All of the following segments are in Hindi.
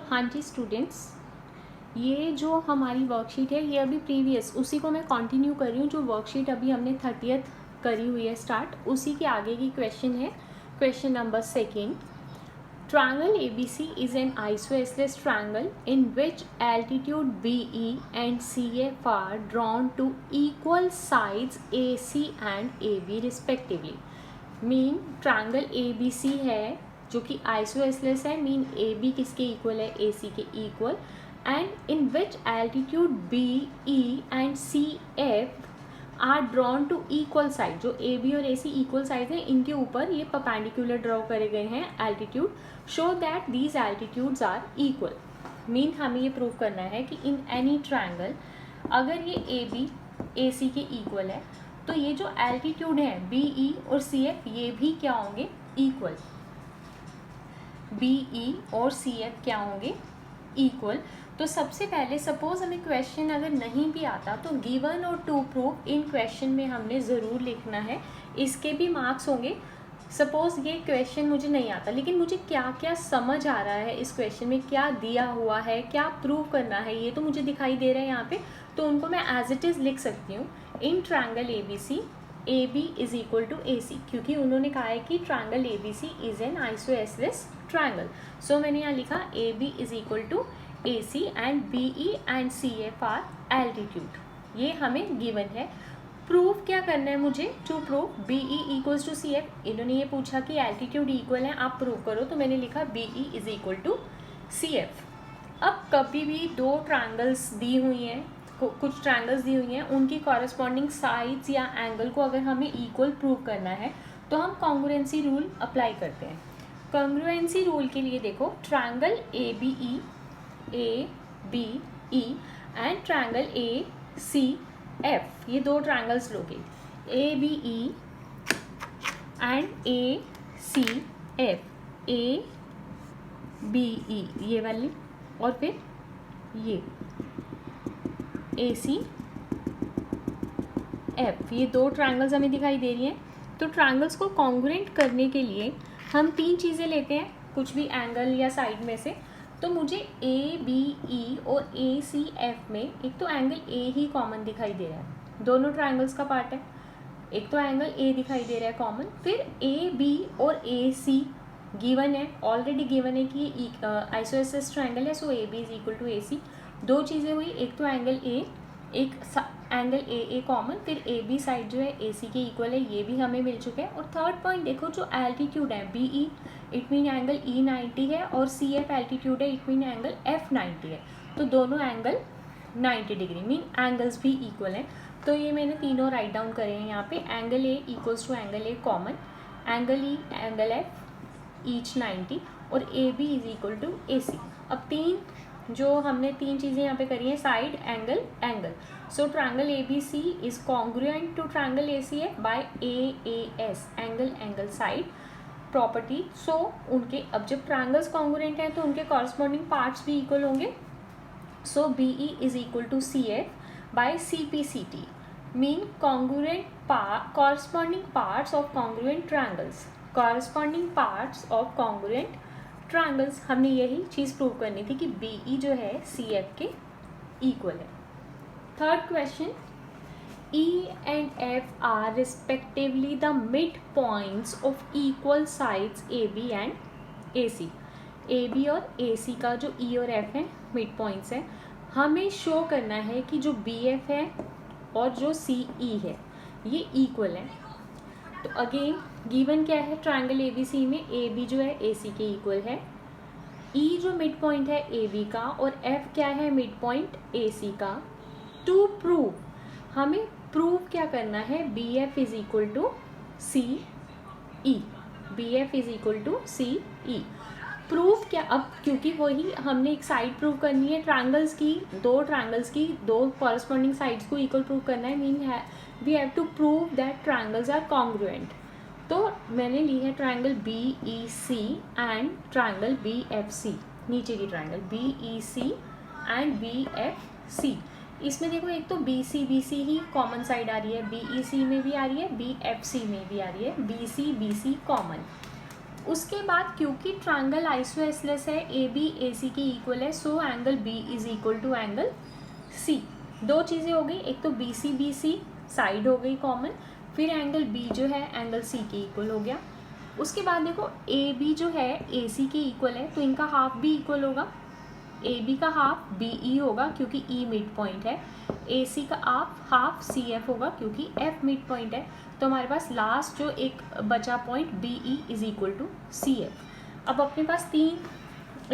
हाँ जी स्टूडेंट्स, ये जो हमारी वर्कशीट है ये अभी प्रीवियस उसी को मैं कंटिन्यू कर रही हूँ। जो वर्कशीट अभी हमने 30th करी हुई है स्टार्ट, उसी के आगे की क्वेश्चन है। Question number 2। Triangle ABC is an isosceles triangle in which altitude BE and CF are drawn to equal sides AC and AB respectively. Mean triangle ABC है जो कि आइसोएसलेस है। मीन AB किसके इक्वल है? AC के equal. And in which altitude BE and CF are drawn to equal side. जो AB और AC इक्वल साइड हैं, इनके ऊपर ये परपेंडिकुलर ड्रॉ करे गए हैं altitude. Show that these altitudes are equal. Mean हमें ये प्रूव करना है कि इन एनी ट्रायंगल अगर ये AB AC के इक्वल है तो ये जो एल्टीट्यूड है BE और CF ये भी क्या होंगे? इक्वल। BE और CF क्या होंगे? इक्वल। तो सबसे पहले सपोज हमें क्वेश्चन अगर नहीं भी आता तो गिवन और टू प्रूव इन क्वेश्चन में हमने ज़रूर लिखना है। इसके भी मार्क्स होंगे। सपोज ये क्वेश्चन मुझे नहीं आता लेकिन मुझे क्या क्या समझ आ रहा है, इस क्वेश्चन में क्या दिया हुआ है, क्या प्रूव करना है, ये तो मुझे दिखाई दे रहा है यहाँ पे, तो उनको मैं एज इट इज़ लिख सकती हूँ। In triangle ABC AB is equal to AC, क्योंकि उन्होंने कहा है कि triangle ABC is an isosceles triangle. So मैंने यहाँ लिखा AB is equal to AC and BE and CF are altitude. ये हमें गिवन है। प्रूफ क्या करना है मुझे? To prove BE equals to CF। इन्होंने ये पूछा कि एल्टीट्यूड इक्वल है, आप प्रूव करो, तो मैंने लिखा BE is equal to CF। अब कभी भी दो ट्रायंगल्स दी हुई हैं, कुछ ट्रायंगल्स दी हुई हैं, उनकी कॉरेस्पॉन्डिंग साइड्स या एंगल को अगर हमें इक्वल प्रूव करना है तो हम कॉन्ग्रुएंसी रूल अप्लाई करते हैं। कॉन्ग्रुएंसी रूल के लिए देखो, triangle ABE and triangle ACF, ये दो ट्रायंगल्स लोगे, ABE एंड ACF, ABE ये वाली और फिर ये ACF, ये दो ट्रायंगल्स हमें दिखाई दे रही हैं। तो ट्रायंगल्स को कॉन्ग्रुएंट करने के लिए हम तीन चीज़ें लेते हैं, कुछ भी एंगल या साइड में से। तो मुझे ABE और ACF में एक तो एंगल A ही कॉमन दिखाई दे रहा है, दोनों ट्रायंगल्स का पार्ट है। एक तो एंगल A दिखाई दे रहा है कॉमन, फिर AB और AC गिवन है, ऑलरेडी गिवन है कि ये आइसोएसलेस ट्रायंगल है, so AB is equal to AC। दो चीज़ें हुई, एक तो एंगल A, एक एंगल AA कॉमन, फिर AB साइड जो है AC के इक्वल है, ये भी हमें मिल चुका है। और थर्ड पॉइंट देखो, जो एल्टीट्यूड है BE it mean angle E 90 है, और CF एल्टीट्यूड है इट मीन एंगल F 90 है। तो दोनों एंगल 90 डिग्री, मीन एंगल्स भी इक्वल हैं। तो ये मैंने तीनों राइट डाउन करे हैं यहाँ पे। Angle A equals to angle A common, angle E angle F each 90, और AB is equal to AC। अब जो हमने तीन चीज़ें यहाँ पे करी हैं, side, angle, angle. So triangle ABC is congruent to triangle ACF by AAS, angle angle side property. So उनके, अब जब ट्रायंगल्स कॉन्ग्रुएंट हैं तो उनके कॉरस्पॉन्डिंग पार्ट्स भी इक्वल होंगे। So BE is equal to CF by CPCT, mean congruent corresponding parts of congruent triangles, corresponding parts of congruent triangles. हमने यही चीज़ प्रूव करनी थी कि BE जो है CF के इक्वल है। Third question, E and F are respectively the midpoints of equal sides AB and AC। AB और AC का जो E और F है मिड पॉइंट्स है। हमें शो करना है कि जो BF है और जो CE है ये इक्वल है। तो अगेन गिवन क्या है, ट्रायंगल ABC में AB जो है AC के इक्वल है, E जो मिड पॉइंट है AB का, और F क्या है, मिड पॉइंट AC का। टू प्रूव हमें प्रूव क्या करना है, BF is equal to CE, BF is equal to CE। Proof क्या, अब क्योंकि वही हमने एक साइड प्रूव करनी है, ट्रायंगल्स की दो कॉरस्पॉन्डिंग साइड्स को इक्वल प्रूव करना है, mean we have to prove that triangles are congruent. तो मैंने ली है triangle BEC and triangle BFC, नीचे की ट्रायंगल BEC एंड BFC। इसमें देखो, एक तो BC ही कॉमन साइड आ रही है, BEC में भी आ रही है, BFC में भी आ रही है, BC कॉमन। उसके बाद क्योंकि ट्रायंगल आइसोएसलेस है, ए बी ए सी के इक्वल है, so angle B is equal to angle C. दो चीज़ें हो गई, एक तो बी सी साइड हो गई कॉमन, फिर एंगल बी जो है एंगल सी के इक्वल हो गया। उसके बाद देखो ए बी जो है ए सी के इक्वल है, तो इनका हाफ भी इक्वल होगा। ए बी का हाफ बी ई होगा क्योंकि ई मिड पॉइंट है, ए सी का हाफ सी एफ होगा क्योंकि एफ मिड पॉइंट है। तो हमारे पास लास्ट जो एक बचा point B E is equal to C F. अब अपने पास तीन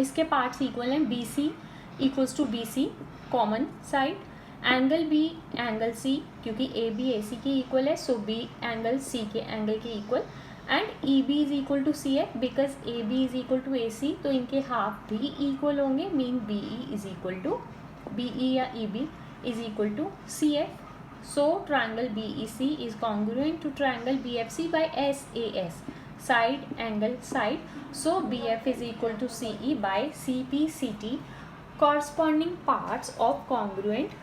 इसके पार्ट्स इक्वल हैं, B C equals to B C common side, angle B angle C क्योंकि ए बी ए सी के इक्वल है, सो बी एंगल सी के एंगल के equal, and E B is equal to C F because A B is equal to A C, तो इनके हाफ भी इक्वल होंगे, mean B E is equal to B E या E B is equal to C F. So triangle BEC is congruent to triangle BFC by SAS, side angle side. So BF is equal to CE by CPCT, corresponding parts of congruent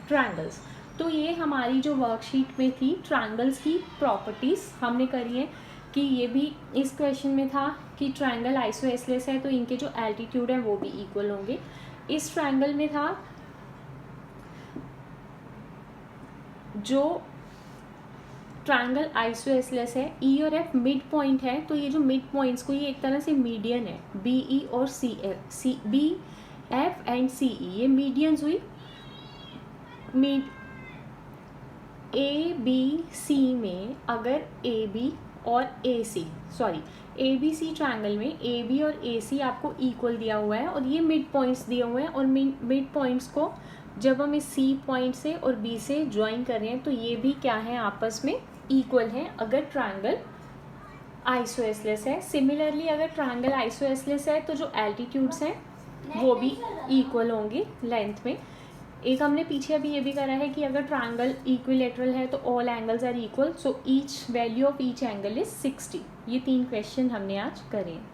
triangles. तो ये हमारी जो वर्कशीट में थी ट्रायंगल्स की प्रॉपर्टीज़ हमने करी है कि ये भी इस क्वेश्चन में था कि ट्रायंगल आइसोएसलेस है तो इनके जो एल्टीट्यूड है वो भी इक्वल होंगे। इस ट्रायंगल में था जो ट्रायंगल आइसोएसलेस है, ई और एफ मिड पॉइंट है, तो ये जो मिड पॉइंट्स को ये एक तरह से मीडियन है, बी ई और C F, C B F and C E ये मीडियंस हुई। ए बी सी में अगर ए बी और ए सी ए बी सी ट्रायंगल में ए बी और ए सी आपको इक्वल दिया हुआ है और ये मिड पॉइंट्स दिए हुए हैं, और मिड पॉइंट्स को जब हम इस सी पॉइंट से और बी से ज्वाइन कर रहे हैं तो ये भी क्या है आपस में इक्वल हैं अगर ट्रायंगल आइसोएसलेस है। सिमिलरली अगर ट्रायंगल आइसोएसलेस है तो जो एल्टीट्यूड्स हैं वो भी इक्वल होंगे लेंथ में। एक हमने पीछे अभी ये भी करा है कि अगर ट्रायंगल इक्विलेटरल है तो all angles are equal, so each value of each angle is 60। ये 3 क्वेश्चन हमने आज करे हैं।